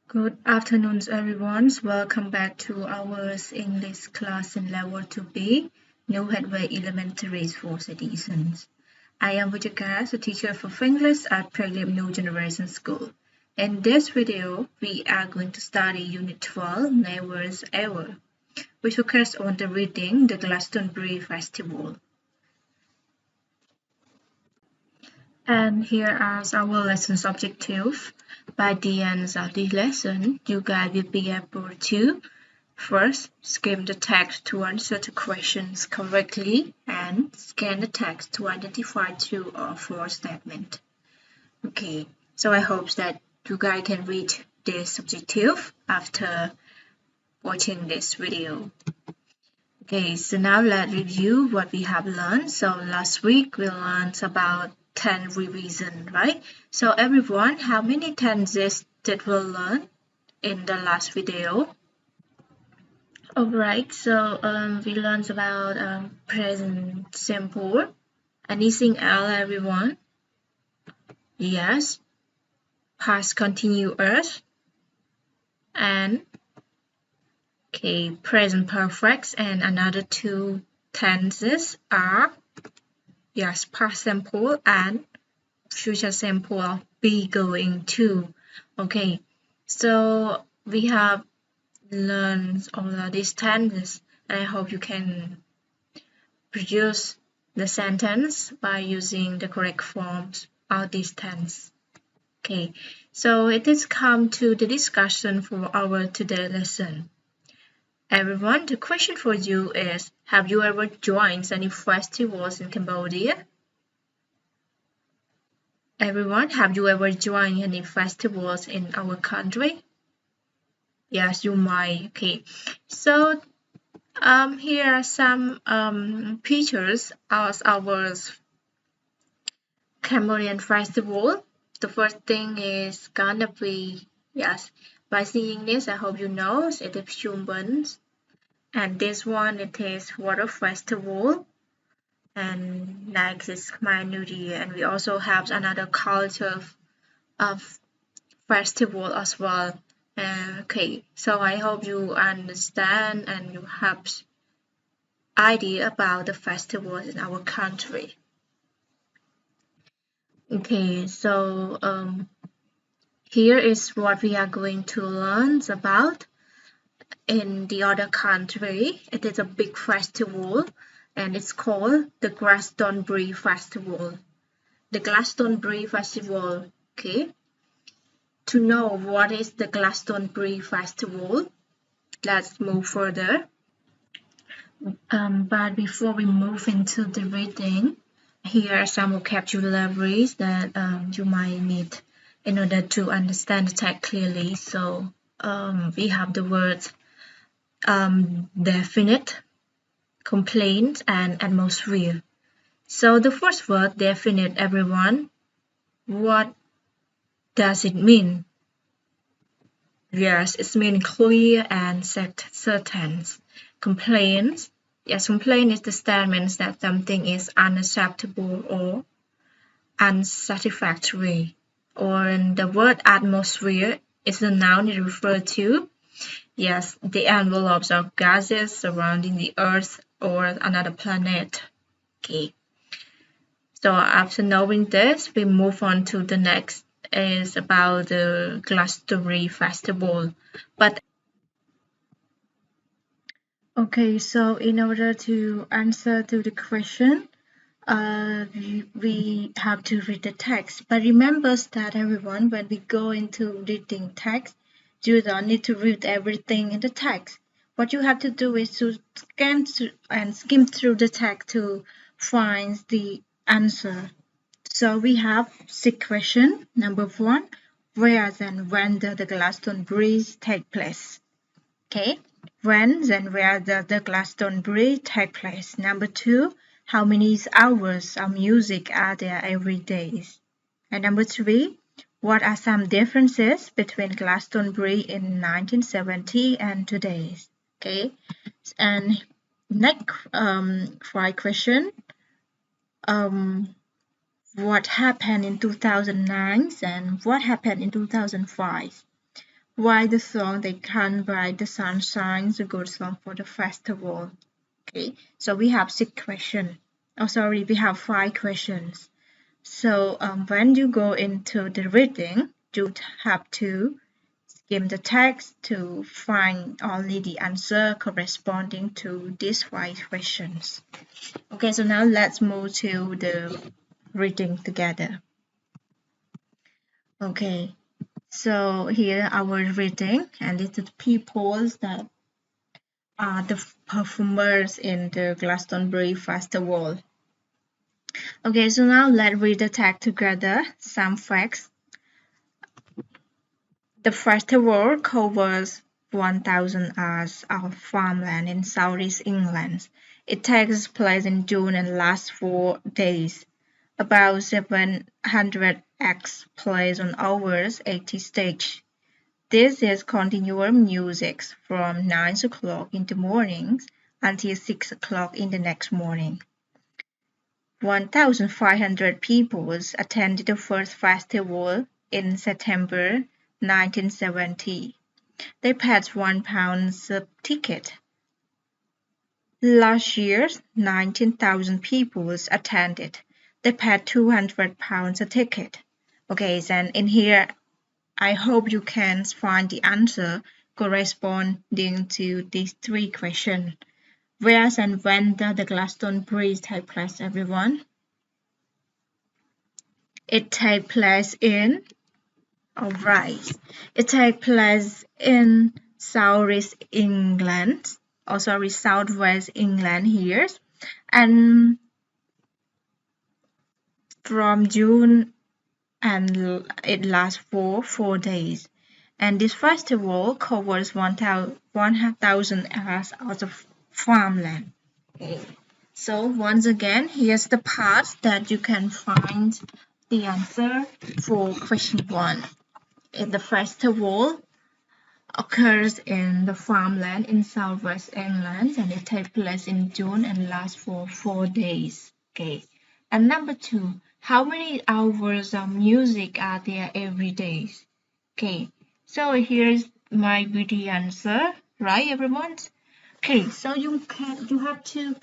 Good afternoon, everyone. Welcome back to our English class in Level 2B, New Headway Elementary Fourth Edition. I am Vicheka, the teacher for English at Prelim New Generation School. In this video, we are going to study Unit 12, Never Ever, which focuses on the reading the Glastonbury Festival. And here are our lesson objectives. By the end of this lesson, you guys will be able to first skim the text to answer the questions correctly and scan the text to identify true or false statement. Okay, so I hope that you guys can read this objective after watching this video. Okay, so now let's review what we have learned. So last week we learned about 10 revision, right? So everyone, how many tenses did we learn in the last video? Alright, so we learned about present simple. Anything else, everyone? Yes. Past continuous. And okay, present perfect. And another two tenses are yes, past simple and future simple of be going to. Okay, so we have learned all of these tenses, and I hope you can produce the sentence by using the correct forms of these tenses. Okay, so it is come to the discussion for our today lesson. Everyone, the question for you is, have you ever joined any festivals in Cambodia? Everyone, have you ever joined any festivals in our country? Yes, you might. Okay, so here are some pictures of our Cambodian festival. The first thing is gonna be, yes, by seeing this, I hope you know it is Chumbuns. And this one, it is Water Festival. And next is Khmer New Year. And we also have another culture of festival as well. Okay, so I hope you understand and you have idea about the festivals in our country. Okay, so here is what we are going to learn about. In the other country, it is a big festival and it's called the Glastonbury Festival. The Glastonbury Festival, okay? To know what is the Glastonbury Festival, let's move further. But before we move into the reading, here are some vocabularies that you might need in order to understand the text clearly. So we have the words definite, complaint, and atmosphere. So the first word, definite, everyone, what does it mean? Yes, it means clear and certain. Complaint, yes, complaint is the statement that something is unacceptable or unsatisfactory. Or the word atmosphere is a noun it refers to, yes, the envelopes of gases surrounding the Earth or another planet. Okay. So after knowing this, we move on to the next is about the Glastonbury Festival. But okay, so in order to answer to the question, we have to read the text. But remember that everyone, when we go into reading text, you don't need to read everything in the text. What you have to do is to scan and skim through the text to find the answer. So we have 6 questions. Number 1, where and when does the Glastonbury take place? Okay, when and where does the Glastonbury take place? Number 2, how many hours of music are there every day? And number 3, what are some differences between Glastonbury in 1970 and today? Okay, and next 5 question. What happened in 2009 and what happened in 2005? Why the song They Can't Buy the Sunshine is a good song for the festival. Okay, so we have 6 questions. Oh, sorry, we have 5 questions. So when you go into the reading, you have to skim the text to find only the answer corresponding to these 5 questions. Okay, so now let's move to the reading together. Okay, so here our reading, and it's the people that are the performers in the Glastonbury Festival. Okay, so now let's read the text together. Some facts. The festival covers 1,000 acres of farmland in southeast England. It takes place in June and lasts 4 days. About 700 acts plays on over 80 stages. This is continuous music from 9 o'clock in the morning until 6 o'clock in the next morning. 1,500 people attended the first festival in September 1970. They paid £1 a ticket. Last year, 19,000 people attended. They paid £200 a ticket. Okay, then in here, I hope you can find the answer corresponding to these 3 questions. Where and when does the Glastonbury take place, everyone? It takes place in, alright, it takes place in southeast England, southwest England here, and from June, and it lasts for 4 days. And this festival covers 1,000 acres of farmland. Okay. So once again, here's the part that you can find the answer for question 1. The festival occurs in the farmland in southwest England, and it takes place in June and lasts for 4 days. Okay. And number 2, how many hours of music are there every day? Okay. So here's my beauty answer, right, everyone? Okay. So you have to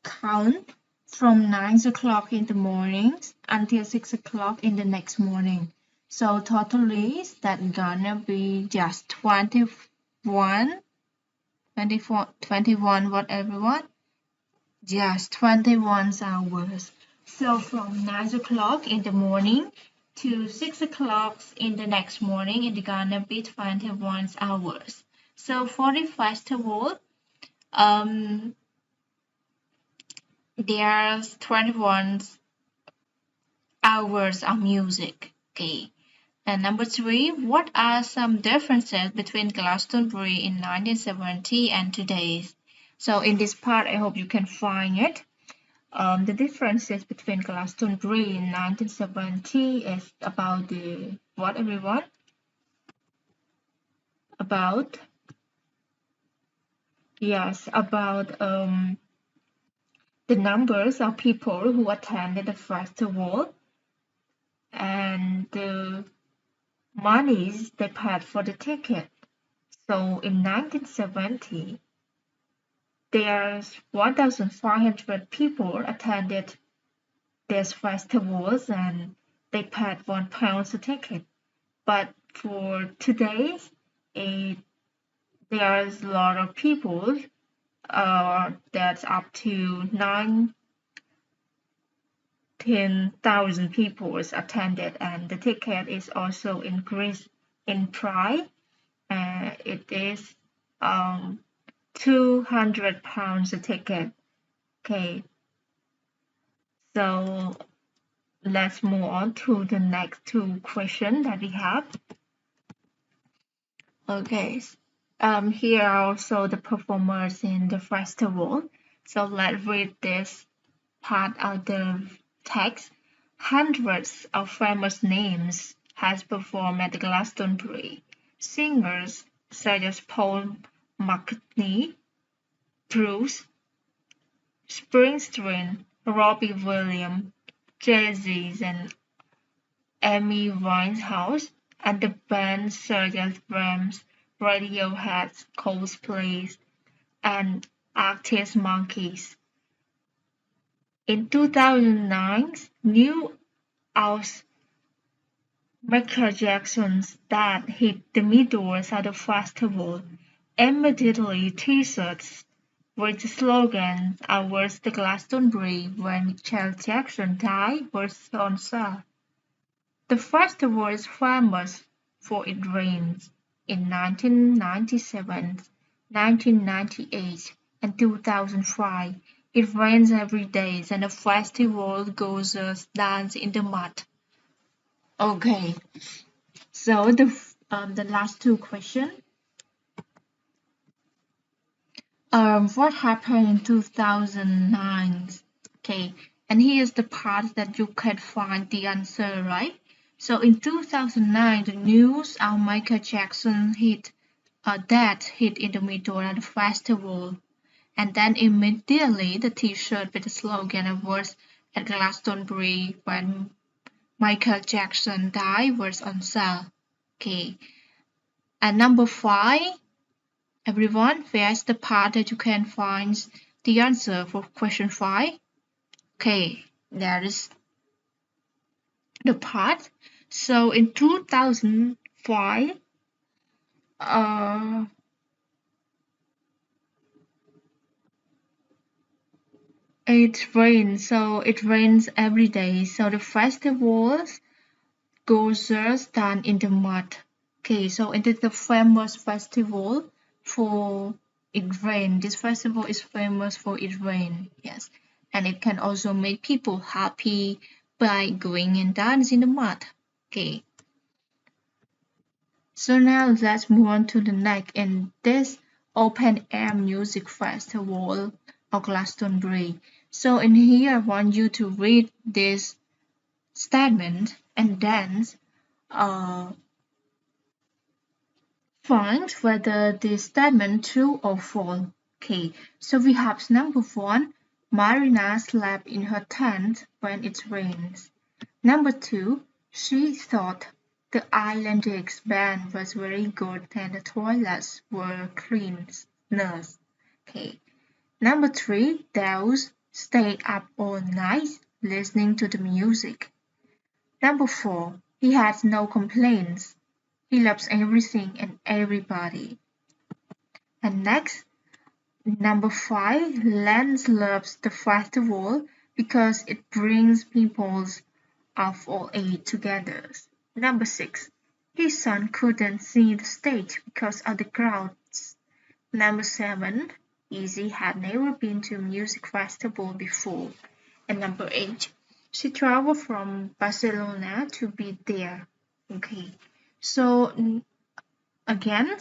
count from 9 o'clock in the morning until 6 o'clock in the next morning. So totally that's gonna be just 21, 24, 21 what everyone? Just 21 hours. So from 9 o'clock in the morning to 6 o'clock in the next morning, it's gonna be 21 hours. So for the festival, there's 21 hours of music. Okay. And number 3, what are some differences between Glastonbury in 1970 and today? So in this part, I hope you can find it. The differences between Glastonbury in 1970 is about the what everyone? About yes, about the numbers of people who attended the festival and the monies they paid for the ticket. So in 1970, there's 1,500 people attended these festivals and they paid £1 a ticket. But for today, there's a lot of people. That's up to 10,000 people attended, and the ticket is also increased in price. It is £200 a ticket. Okay, so let's move on to the next 2 questions that we have. Okay, here are also the performers in the festival. So let's read this part of the text. Hundreds of famous names has performed at Glastonbury. Singers such as Paul McCartney, Bruce Springsteen, Robbie Williams, Jay-Z, and Amy Winehouse and the bands such as Rams, Radiohead, Coldplay, and Arctic Monkeys. In 2009, new out Michael Jackson's that hit the middoors at the festival. Immediately T-shirts with the slogan "I was the Glastonbury when Michael Jackson died" was on sale. The festival is famous for its rains. In 1997, 1998, and 2005, it rains every day and the festival goers dance in the mud. Okay, so the last two questions. What happened in 2009? Okay, and here's the part that you can find the answer, right? So in 2009, the news of Michael Jackson hit that hit in the middle of the festival, and then immediately the T-shirt with the slogan was at Glastonbury when Michael Jackson died was on sale. Okay, and number five. Everyone, where's the part that you can find the answer for question 5? Okay, there is the part. So in 2005, it rains. So it rains every day. So the festivals goes done in the mud. Okay, so it is the famous festival for it rain. This festival is famous for it rain. Yes, and it can also make people happy by going and dance in the mud. Okay, so now let's move on to the next in this open air music festival of Glastonbury. So in here, I want you to read this statement and dance. Find whether the statement true or false. Okay, so we have number 1, Marina slept in her tent when it rains. Number 2, she thought the Islandic's band was very good and the toilets were cleaners. Okay. Number 3, Dales stayed up all night listening to the music. Number 4, he had no complaints. He loves everything and everybody. And next, number 5, Lance loves the festival because it brings people of all age together. Number 6, his son couldn't see the stage because of the crowds. Number 7, Izzy had never been to a music festival before. And number 8, she traveled from Barcelona to be there. Okay, so again,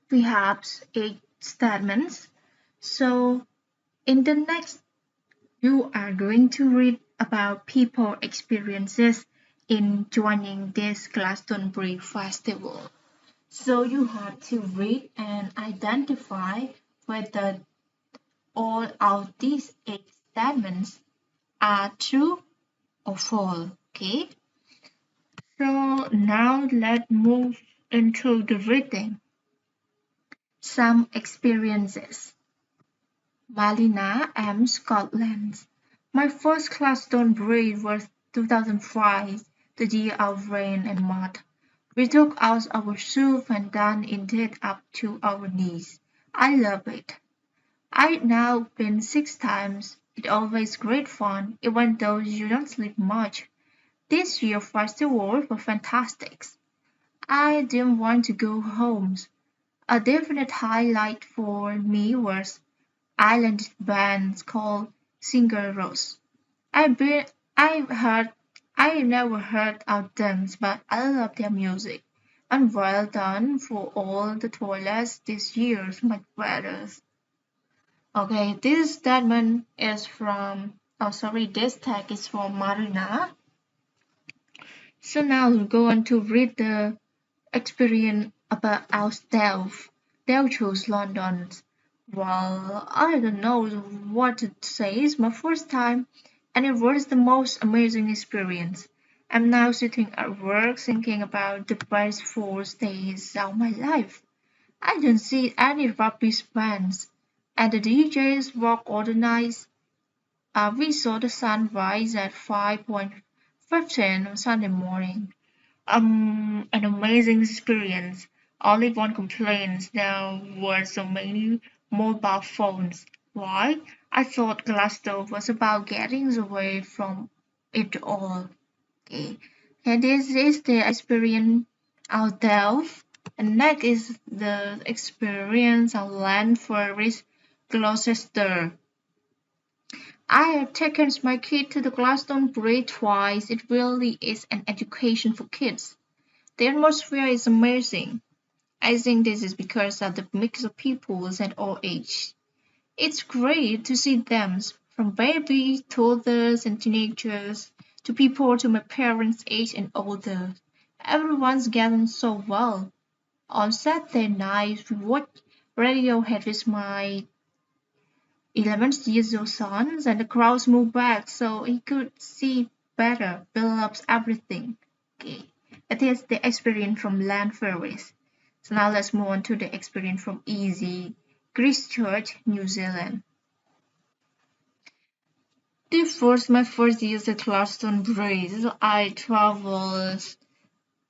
we have 8 statements. So in the next, you are going to read about people experiences in joining this Glastonbury festival. So you have to read and identify whether all of these 8 statements are true or false. Okay. So now let's move into the reading. Some experiences. Malina M. Scotland. My first Glastonbury was 2005, the year of rain and mud. We took out our shoes and danced in it up to our knees. I love it. I've now been 6 times. It's always great fun, even though you don't sleep much. This year's festival was fantastic. I didn't want to go home. A definite highlight for me was island band called Singer Rose. I've heard I never heard of them, but I love their music. And well done for all the toilets this year, my brothers. Okay, this statement is from this tag is from Marina. So now we'll go on to read the experience about ourselves. They chose London. Well, I don't know what to say. It's my first time, and it was the most amazing experience. I'm now sitting at work thinking about the best 4 days of my life. I don't see any rubbish bands, and the DJs work all the night. We saw the sunrise at 5:15 on Sunday morning. An amazing experience. Only one complaint, there were so many mobile phones. Why? I thought Glasgow was about getting away from it all. Okay. And this is the experience out there. And next is the experience of land forest Gloucester. I have taken my kid to the Glastonbury twice. It really is an education for kids. The atmosphere is amazing. I think this is because of the mix of peoples at all ages. It's great to see them, from babies, toddlers, and teenagers, to people to my parents' age and older. Everyone's getting so well. On Saturday night, we watched Radiohead with my 11-year-old son, and the crowds moved back so he could see better, build up everything. Okay. That is the experience from Land Ferries. So now let's move on to the experience from Easy, Christchurch, New Zealand. This was my first year at Glastonbury. So I traveled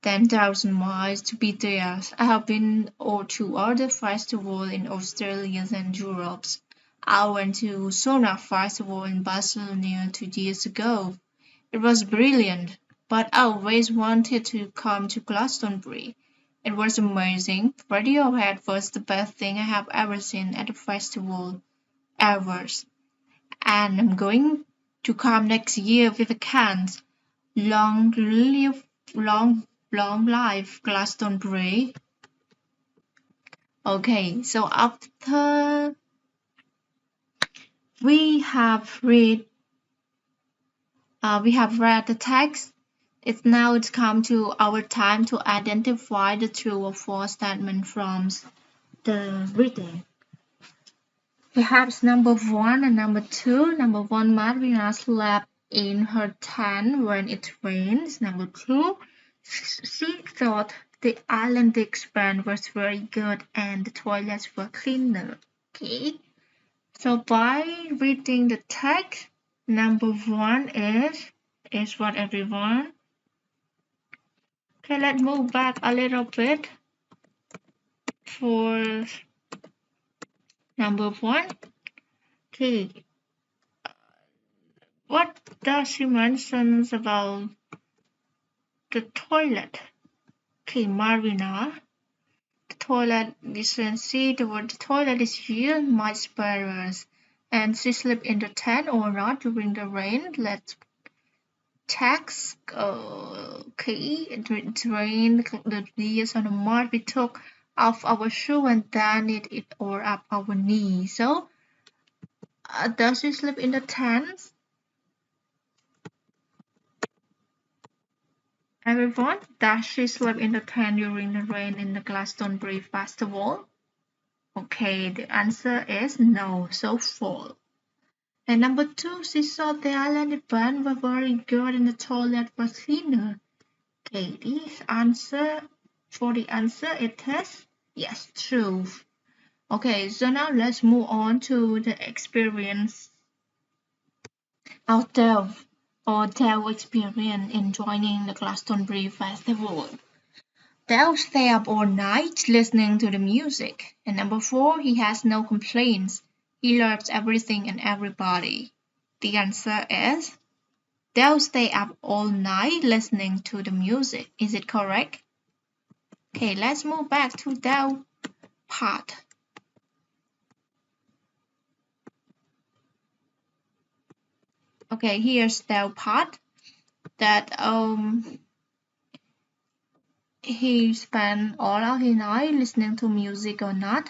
10,000 miles to be there. I have been to other festivals in Australia and Europe. I went to Sona Festival in Barcelona 2 years ago. It was brilliant, but I always wanted to come to Glastonbury. It was amazing. Radiohead was the best thing I have ever seen at a festival ever. And I'm going to come next year if I can. Long live, long life Glastonbury. Okay, so after we have read the text, it's come to our time to identify the true or false statement from the reading. Perhaps number one and number two. Number one, Marina slept in her tent when it rains. Number two, she thought the island expand was very good and the toilets were cleaner. Okay, so by reading the text, number one is what everyone. Okay, let's move back a little bit for number one. Okay, what does she mention about the toilet? Okay, Marina. The toilet, you can see the word the toilet is here, much better. And she slept in the tent or not during the rain. Let's text. Okay, it rained the years on the mud. We took off our shoe and then it all up our knee. So, does she sleep in the tent? Everyone, does she sleep in the tent during the rain in the Glastonbury Festival? Okay, the answer is no, so false. And number two, she thought the island band were very good and the toilet was cleaner. Okay, this answer, for the answer it is yes, true. Okay, so now let's move on to the experience out there or their experience in joining the Glastonbury Festival. They'll stay up all night listening to the music. And number four, he has no complaints. He loves everything and everybody. The answer is they'll stay up all night listening to the music. Is it correct? Okay, let's move back to that part. Okay, here's the part that he spent all of his night listening to music or not.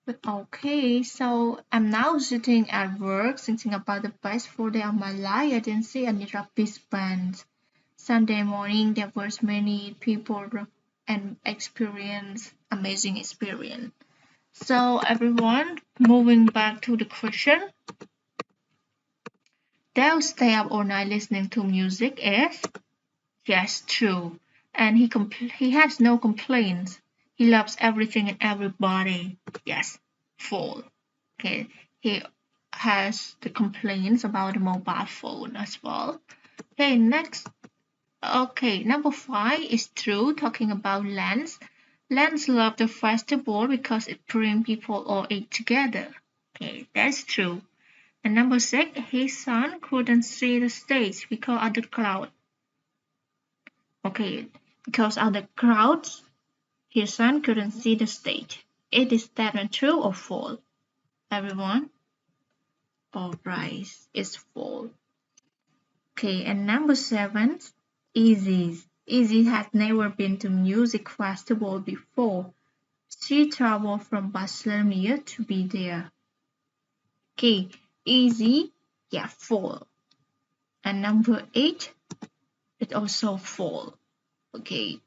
But okay, so I'm now sitting at work thinking about the best 4 days of my life. I didn't see any rugby bands. Sunday morning there was many people and amazing experience. So everyone, moving back to the question. They'll stay up all night listening to music if Yes, true. And he has no complaints. He loves everything and everybody. Yes, full. Okay. He has the complaints about the mobile phone as well. Okay, next. Okay, number 5 is true, talking about Lance. Lance loved the festival because it brings people all eight together. Okay, that's true. And number 6, his son couldn't see the stage because of the crowd. Okay, because of the crowds, his son couldn't see the stage. It is that true or false? Everyone? Alright, it's false. Okay, and number 7, Easy. Easy has never been to music festival before. She traveled from Barcelona to be there. Okay, Easy, yeah, false. And number 8, it also false. Okay.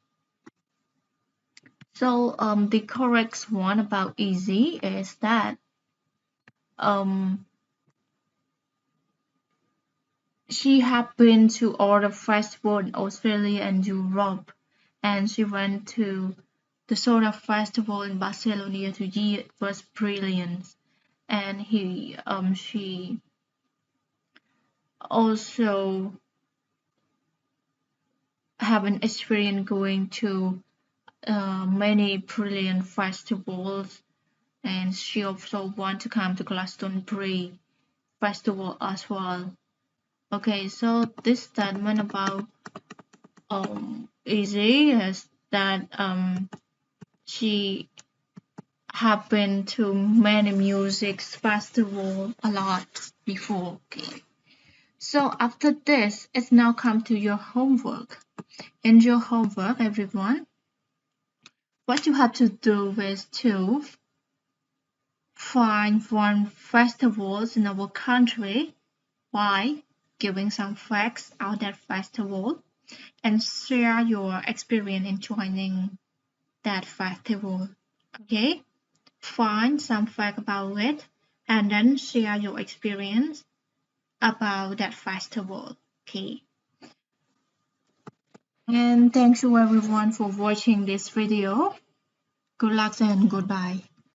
So the correct one about Easy is that um she had been to all the festivals in Australia and Europe, and she went to the Soda Festival in Barcelona to year. It was brilliant, and she also have an experience going to many brilliant festivals, and she also want to come to Glastonbury festival as well. Okay, so this statement about Izzy is that she have been to many music festival a lot before. Okay. So after this, it's now come to your homework. In your homework, everyone, what you have to do is to find one festivals in our country by giving some facts about that festival and share your experience in joining that festival. Okay? Find some fact about it and then share your experience about that festival. Okay? And thank you everyone for watching this video. Good luck and goodbye.